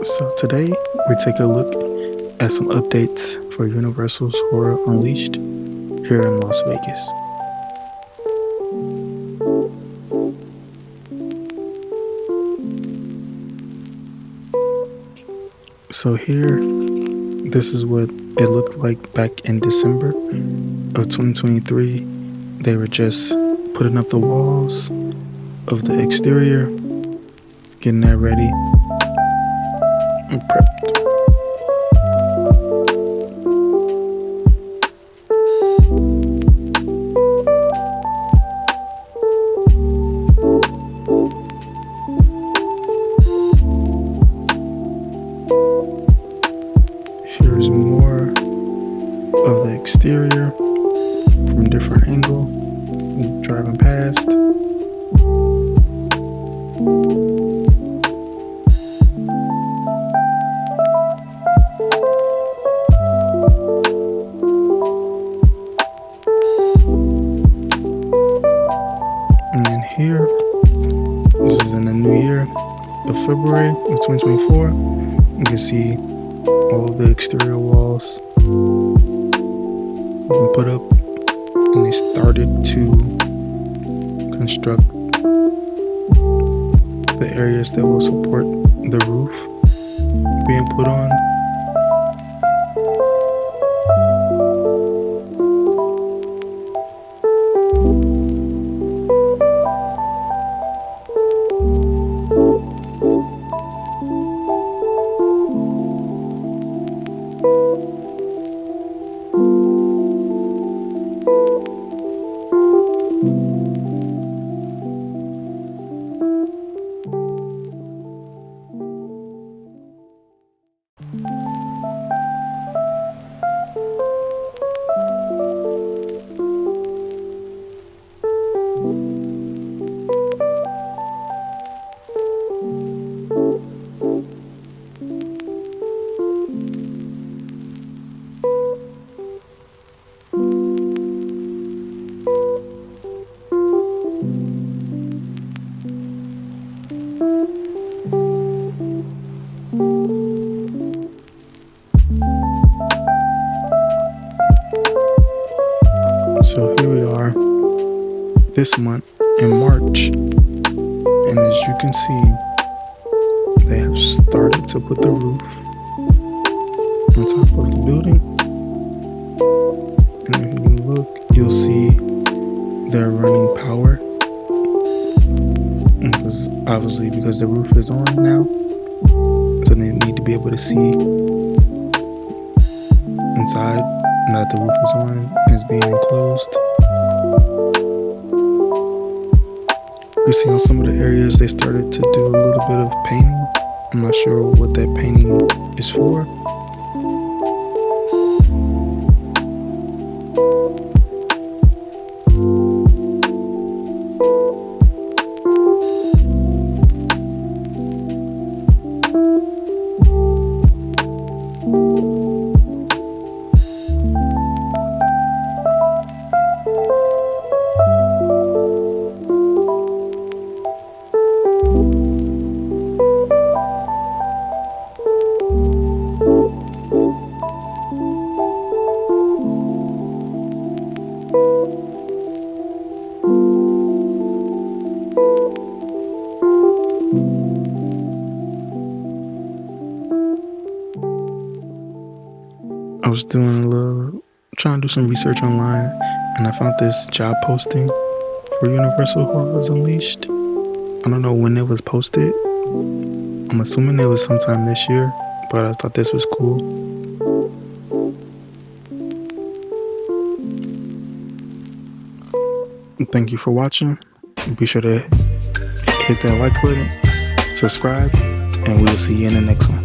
So today we take a look at some updates for Universal's Horror Unleashed here in Las Vegas. So here, this is what it looked like back in December of 2023. They were just putting up the walls of the exterior, getting that ready and prepped. Here's more of the exterior from a different angle, driving past. And then here, this is in the new year of February of 2024. You can see all the exterior walls been put up, and they started to construct the areas that will support the roof being put on. So here we are this month in March, and as you can see, they have started to put the roof on top of the building. And if you can look, you'll see they're running power, because obviously because the roof is on now, so they need to be able to see inside now that the roof is on and is being enclosed. We see on some of the areas they started to do a little bit of painting. I'm not sure what that painting is for. I was trying to do some research online, and I found this job posting for Universal Horror Unleashed. I don't know when it was posted. I'm assuming it was sometime this year, but I thought this was cool. Thank you for watching. Be sure to hit that like button, subscribe, and we'll see you in the next one.